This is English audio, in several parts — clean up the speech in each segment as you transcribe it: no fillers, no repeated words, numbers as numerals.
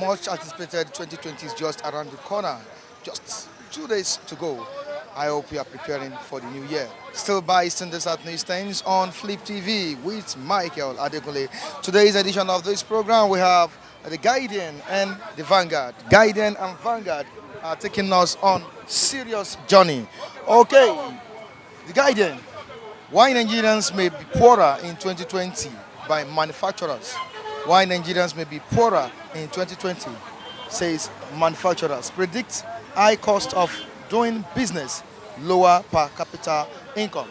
much anticipated 2020 is just around the corner. Just 2 days to go. I hope you are preparing for the new year. Still by Sundays at Newstains on Flip TV with Michael Adekunle. Today's edition of this program we have the Guardian and the Vanguard. Guardian and Vanguard are taking us on serious journey. Okay, the Guardian. Why Nigerians may be poorer in 2020 by manufacturers. Why Nigerians may be poorer in 2020, says manufacturers. Predict high cost of doing business, lower per capita income.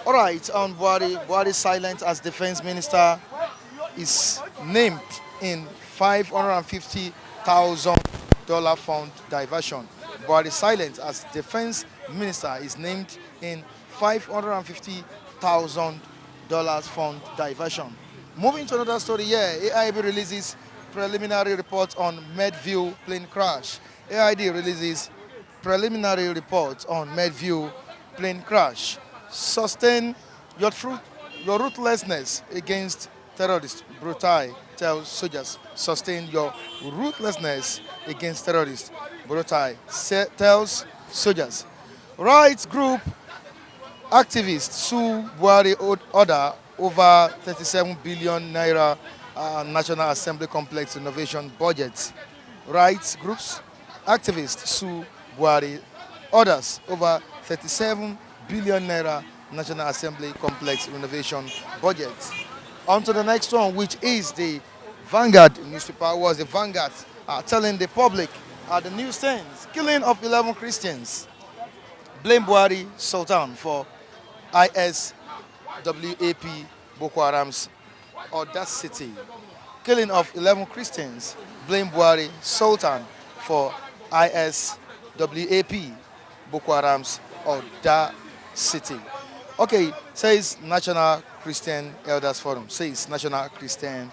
All right, on Buhari silent as defense minister is named in $550,000 fund diversion. Buhari silent as defense minister is named in $550,000 fund diversion. Moving to another story here, AIB releases preliminary report on Medview plane crash. AID releases preliminary report on Medview plane crash. Sustain your ruthlessness against terrorists. Brutai tells soldiers. Sustain your ruthlessness against terrorists. Brutai tells soldiers. Rights group activists sue Buhari order over 37 billion naira National Assembly complex renovation budget. Rights groups activists sue Buhari orders over 37 billion naira National Assembly complex renovation budget. On to the next one, which is the Vanguard newspaper. Was the Vanguard telling the public the newsstands killing of 11 Christians. Blame Buhari Sultan for ISWAP Boko Haram's audacity. Killing of 11 Christians. Blame Buhari Sultan for ISWAP Boko Haram's audacity. Okay, says National Christian Elders Forum. Says National Christian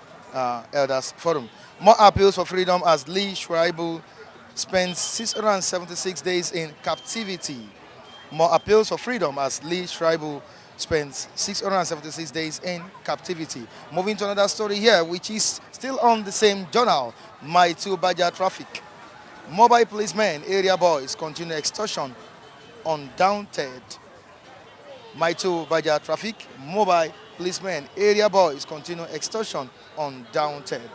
Elders Forum. More appeals for freedom as Lee Shuaibu spends 676 days in captivity. More appeals for freedom as Lee Shuaibu spends 676 days in captivity. Moving to another story here, which is still on the same journal. My two Baja traffic. Mobile policemen, area boys continue extortion undaunted. My two Baja traffic. Mobile policemen, area boys continue extortion undaunted.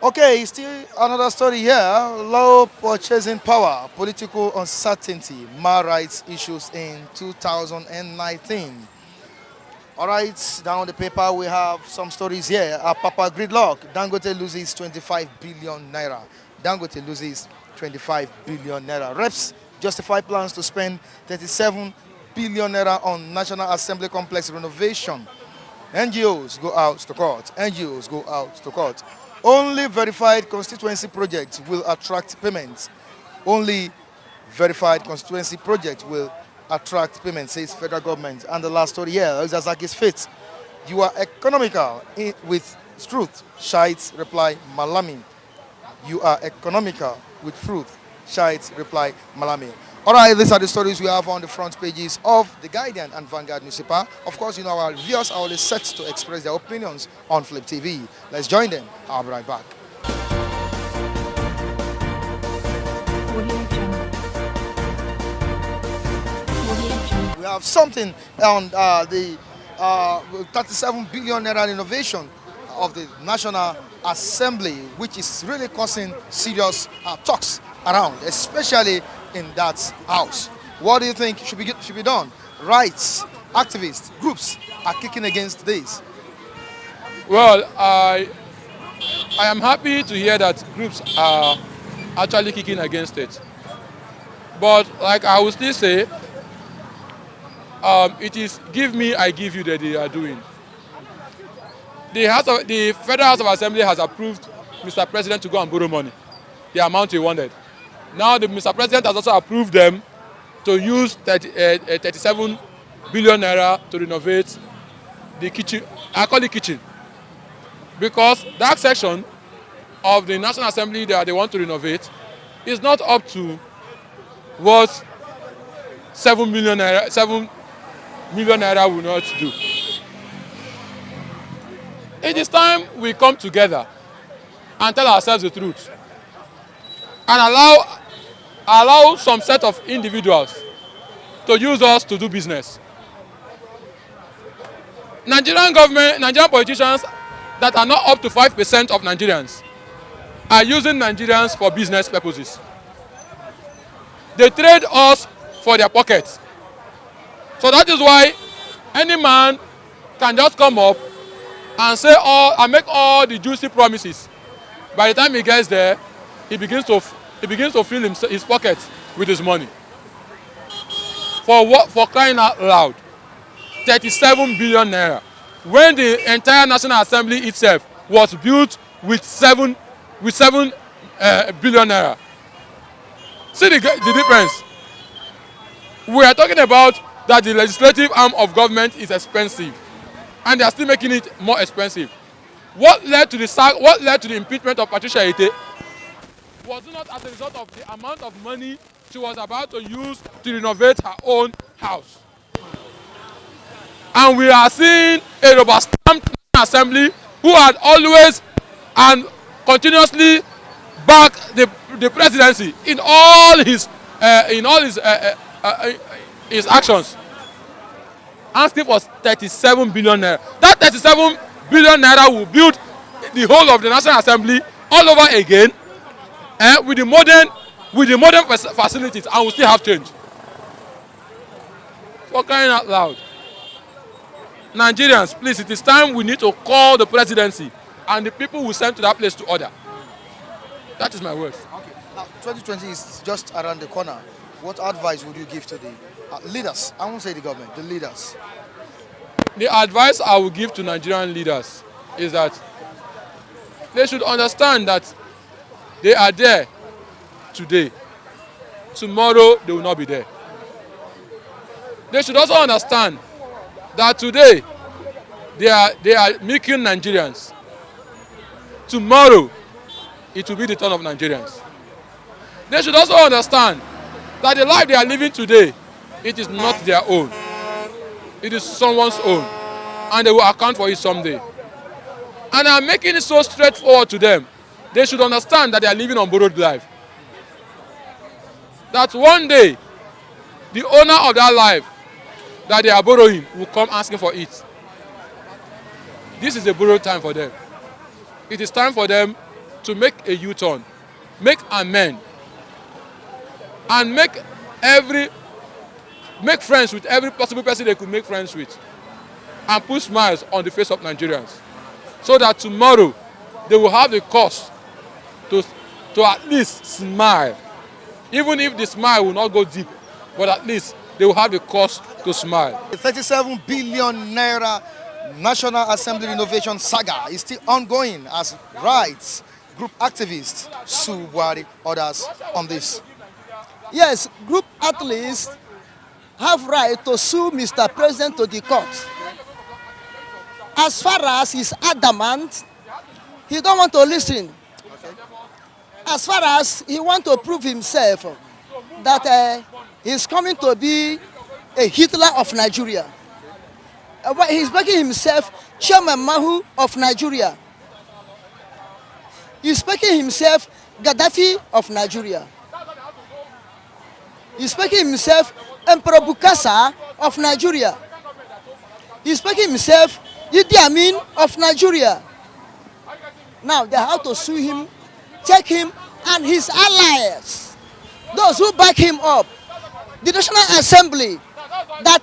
Okay, still another story here. Low purchasing power, political uncertainty, mar rights issues in 2019. All right, down the paper we have some stories here. Papa Gridlock, Dangote loses 25 billion naira. Dangote loses 25 billion naira. Reps justify plans to spend 37 billion naira on National Assembly complex renovation. NGOs go out to court. NGOs go out to court. Only verified constituency projects will attract payments. Only verified constituency projects will attract payments, says federal government. And the last story here is Azaki's fate. You are economical with truth, Shites reply Malami. You are economical with truth, Shites reply Malami. All right, these are the stories we have on the front pages of the Guardian and Vanguard newspaper. Of course, you know our viewers are always set to express their opinions on Flip TV. Let's join them. I'll be right back. We have something on the 37 billion naira innovation of the National Assembly, which is really causing serious talks around, especially in that house. What do you think should be done? Rights activists, groups are kicking against this. Well, I am happy to hear that groups are actually kicking against it. But like I will still say, it is give me, I give you that they are doing. The Federal House of Assembly has approved Mr. President to go and borrow money, the amount he wanted. Now the Mr. President has also approved them to use 37 billion naira to renovate the kitchen. I call it kitchen because that section of the National Assembly that they want to renovate is not up to what 7 million naira will not do. It is time we come together and tell ourselves the truth and allow some set of individuals to use us to do business. Nigerian government, Nigerian politicians that are not up to 5% of Nigerians are using Nigerians for business purposes. They trade us for their pockets. So that is why any man can just come up and say and make all the juicy promises. By the time he gets there, he begins to fill his pocket with his money. For what? For crying out loud, 37 billion naira. When the entire National Assembly itself was built with 7 billion naira. See the difference. We are talking about that the legislative arm of government is expensive, and they are still making it more expensive. What led to the impeachment of Patricia Ete was not as a result of the amount of money she was about to use to renovate her own house. And we are seeing a rubber-stamped assembly who had always and continuously backed the presidency in all his actions. Asking for 37 billion naira. That 37 billion naira will build the whole of the National Assembly all over again, with the modern facilities, and we still have change. For crying out loud. Nigerians, please, it is time we need to call the presidency and the people we send to that place to order. That is my words. Okay. Now, 2020 is just around the corner. What advice would you give to the leaders? I won't say the government, the leaders. The advice I will give to Nigerian leaders is that they should understand that they are there today. Tomorrow, they will not be there. They should also understand that today they are milking Nigerians. Tomorrow, it will be the turn of Nigerians. They should also understand that the life they are living today, it is not their own. It is someone's own, and they will account for it someday. And I'm making it so straightforward to them. They should understand that they are living on borrowed life. That one day, the owner of that life that they are borrowing will come asking for it. This is a borrowed time for them. It is time for them to make a U-turn, make amend, and make friends with every possible person they could make friends with, and put smiles on the face of Nigerians, so that tomorrow they will have the cause to at least smile, even if the smile will not go deep, but at least they will have the cause to smile. The 37 billion naira National Assembly renovation saga is still ongoing as rights group activists sue Buhari, others on this. Yes, group athletes have right to sue Mr. President to the court. As far as he's adamant, he don't want to listen. Okay. As far as he want to prove himself that he's coming to be a Hitler of Nigeria. He's making himself Chairman Mahu of Nigeria. He's making himself Gaddafi of Nigeria. He's making himself Emperor Bukasa of Nigeria. He's making himself Idi Amin of Nigeria. Now they have to sue him, take him and his allies, those who back him up. The National Assembly, that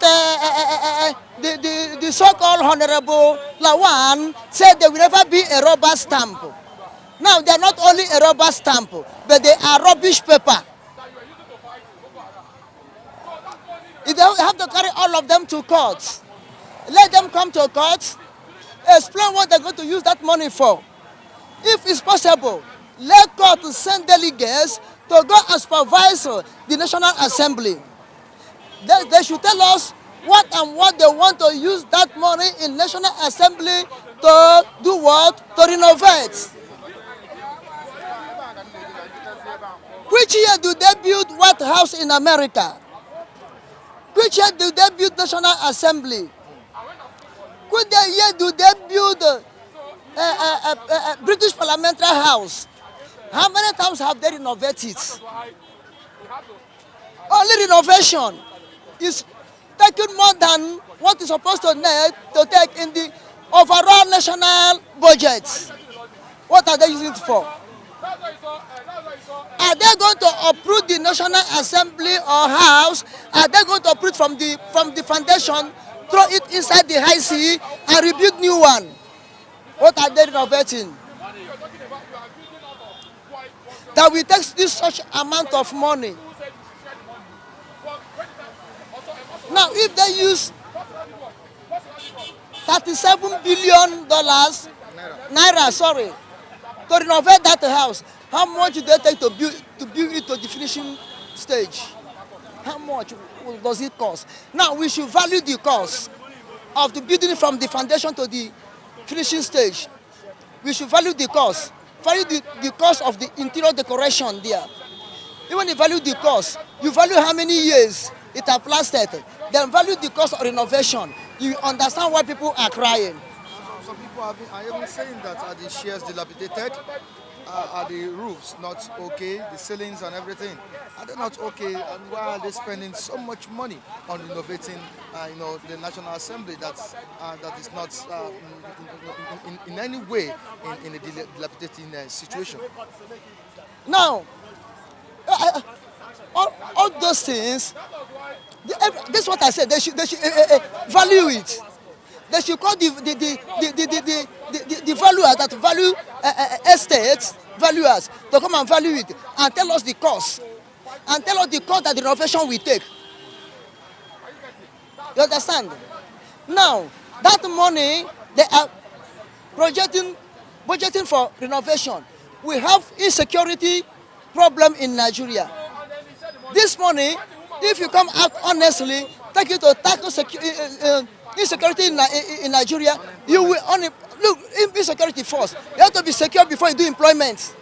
the so-called Honorable Lawan said they will never be a rubber stamp. Now they are not only a rubber stamp, but they are rubbish paper. They have to carry all of them to court. Let them come to court, explain what they're going to use that money for. If it's possible, let court send delegates to go and supervise the National Assembly. They should tell us what they want to use that money in National Assembly to do what? To renovate. Which year do they build White House in America? Which year do they build National Assembly? Which year do they build British Parliamentary House. How many times have they renovated it? Only renovation is taking more than what is supposed to need to take in the overall national budget. What are they using it for? Are they going to uproot the National Assembly or House? Are they going to uproot from the foundation, throw it inside the high sea, and rebuild new one? What are they renovating? That will take this such amount of money. Now, if they use $37 billion naira, sorry, to renovate that house, how much do they take to build it to the finishing stage? How much does it cost? Now, we should value the cost of the building from the foundation to the finishing stage. We should value the cost. Value the cost of the interior decoration there. Even if you value the cost, you value how many years it has lasted. Then value the cost of renovation. You understand why people are crying. Some people are even saying that are the shares dilapidated? Are the roofs not okay? The ceilings and everything, are they not okay? And why are they spending so much money on renovating, the National Assembly that is not in any way in a dilapidating situation? Now, all those things, this is what I said. They should value it. They should call the valuers that value estates, valuers, to come and value it and tell us the cost. And tell us the cost that the renovation will take. You understand? Now, that money they are budgeting for renovation. We have insecurity problem in Nigeria. This money, if you come out honestly, take it to tackle insecurity in Nigeria, you will only look insecurity first. You have to be secure before you do employment.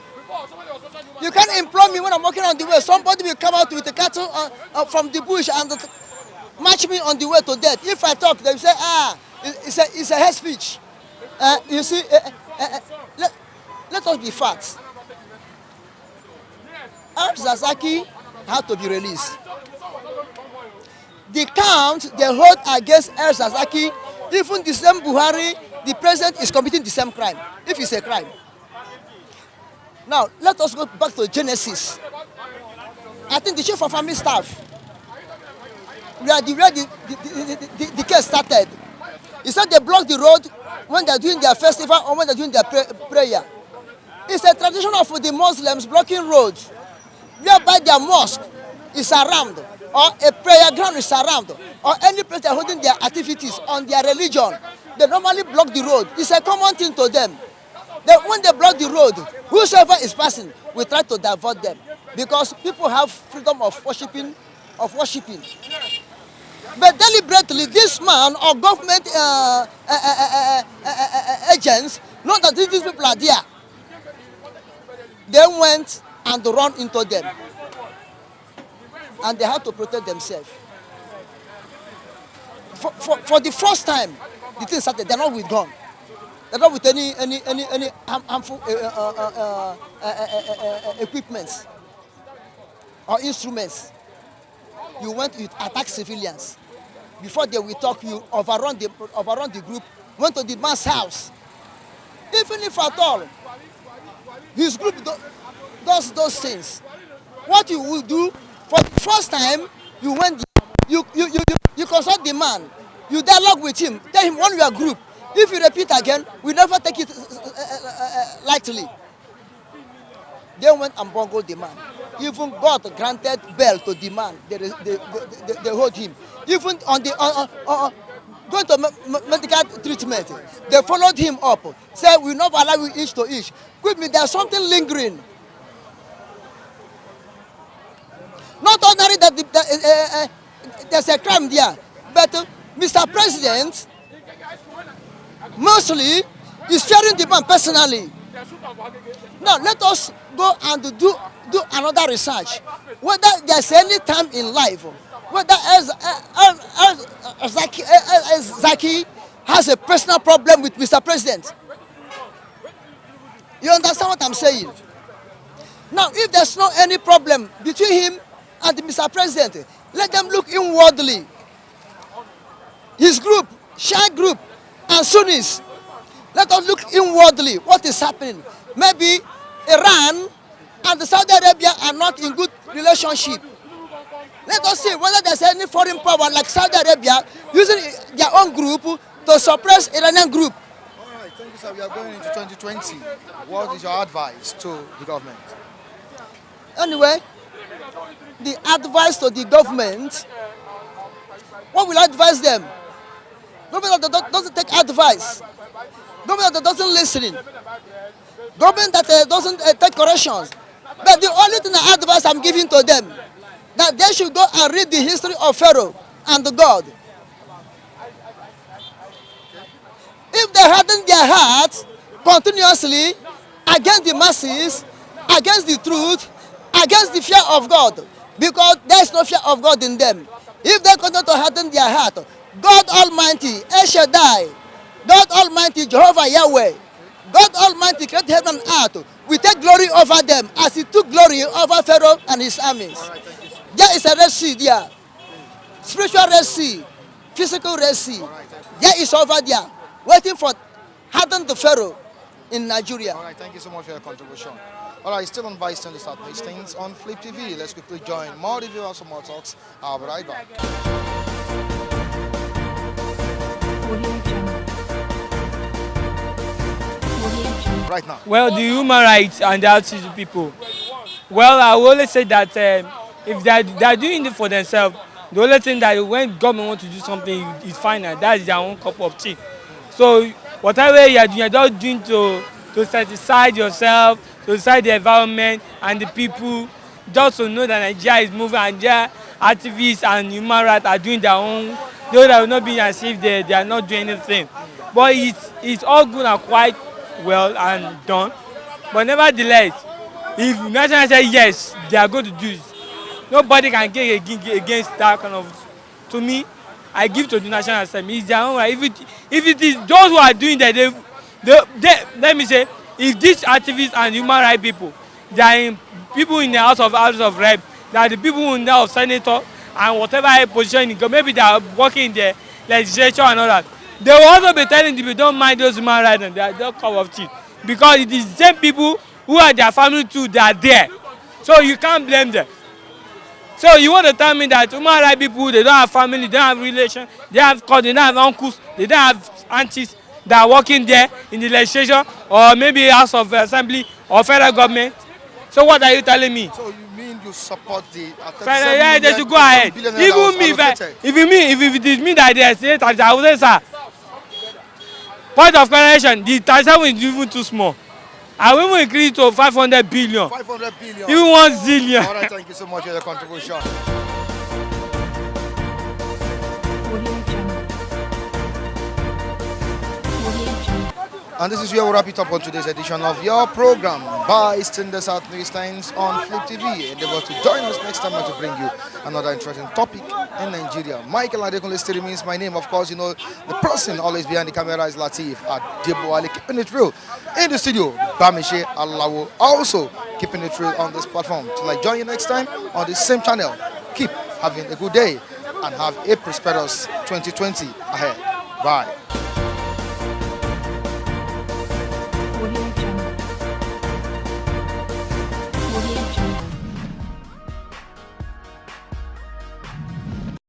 You can't employ me when I'm walking on the way. Somebody will come out with a cattle from the bush and match me on the way to death. If I talk, they will say, it's a hate speech. You see, let us be facts. Zazaki had to be released. The count they hold against El Zazaki, even the same Buhari, the president is committing the same crime, if it's a crime. Now, let us go back to Genesis. I think the chief of army staff, where the case started, he said they block the road when they're doing their festival or when they're doing their prayer. It's a tradition of the Muslims blocking roads, whereby their mosque is around, or a prayer ground is around, or any place they're holding their activities on their religion. They normally block the road. It's a common thing to them. When they block the road, whosoever is passing, we try to divert them, because people have freedom of worshiping. But deliberately, this man or government agents know that these people are there. They went and run into them, and they had to protect themselves. For the first time, the thing started. They're not with gun. They're not with any harmful equipments or instruments. You went to attack civilians. Before they will talk, you overrun the group, went to the man's house. Even if at all his group does those things, what you will do, for the first time, you went there, you consult the man, you dialogue with him, tell him on your group. If you repeat again, we never take it lightly. They went and bungled the man. Even God granted bail to the man. They hold him. Even on the going to medical treatment, they followed him up. Said, we will not allow you each to each. With me, there's something lingering. Not ordinary that there's a crime there, but Mr. President mostly is fearing the man personally. Now let us go and do another research. Whether there's any time in life, whether Zaki has a personal problem with Mr. President. You understand what I'm saying? Now, if there's no any problem between him and Mr. President, let them look inwardly. His group, Shia group, and Sunnis, let us look inwardly what is happening. Maybe Iran and Saudi Arabia are not in good relationship. Let us see whether there's any foreign power like Saudi Arabia using their own group to suppress Iranian group. All right, thank you, sir. We are going into 2020. What is your advice to the government? Anyway, the advice to the government, what will I advise them? Government that doesn't take advice. Government that doesn't listen. Government that doesn't take corrections. But the only thing I advice I'm giving to them, that they should go and read the history of Pharaoh and the God. If they harden their hearts continuously against the masses, against the truth, against the fear of God, because there is no fear of God in them. If they continue to harden their heart, God Almighty, El Shaddai, God Almighty, Jehovah Yahweh, God Almighty, create heaven and earth, we take glory over them as he took glory over Pharaoh and his armies. There is a Red Sea there. Spiritual Red Sea, physical Red Sea. There is over there, waiting for harden the Pharaoh in Nigeria. All right, thank you so much for your contribution. All right, still on Vice the South Things on Flip TV. Let's quickly join more review and some more talks. I'll be right back. Right now. Well, the human rights and the attitude of people. Well, I will always say that if they are doing it for themselves, the only thing that when government wants to do something is fine, and that is their own cup of tea. So whatever you are doing, you're just doing to satisfy yourself, to satisfy the environment and the people, just to know that Nigeria is moving and their activists and human rights are doing their own. Those that will not be as if they are not doing anything. But it's all good and quite well and done. But nevertheless, if national say yes, they are going to do it. Nobody can get against that kind of. To me, I give to the national assembly. It's their own right. If it is those who are doing that, they let me say, if these activists and human rights people, they are people in the House of Rep, they are the people in the House of Senator and whatever position in maybe they are working in the legislature and all that. They will also be telling people don't mind those human rights and they are just cup of tea, because it is the same people who are their family too that are there, so you can't blame them. So you want to tell me that human rights people, they don't have family, they don't have relation, they have cousins, they don't have uncles, they don't have aunties that are working there in the legislature or maybe House of Assembly or federal government? So what are you telling me? So you mean you support the Yeah, they should go ahead. Even me, if it is me that they say that, I would say, sir, point of correction, the 37 is even too small. I will even increase it to 500 billion. 500 billion. Even 1 zillion. All right, thank you so much for your contribution. And this is where we wrap it up on today's edition of your program, Based in the South News Times on Flip TV. Endeavor to join us next time and to bring you another interesting topic in Nigeria. Michael Adekunle still remains my name. Of course, you know, the person always behind the camera is Latif Adeboale, keeping it real. In the studio, Bamishe Alawo, also keeping it real on this platform. Till I join you next time on the same channel. Keep having a good day and have a prosperous 2020 ahead. Bye. Audio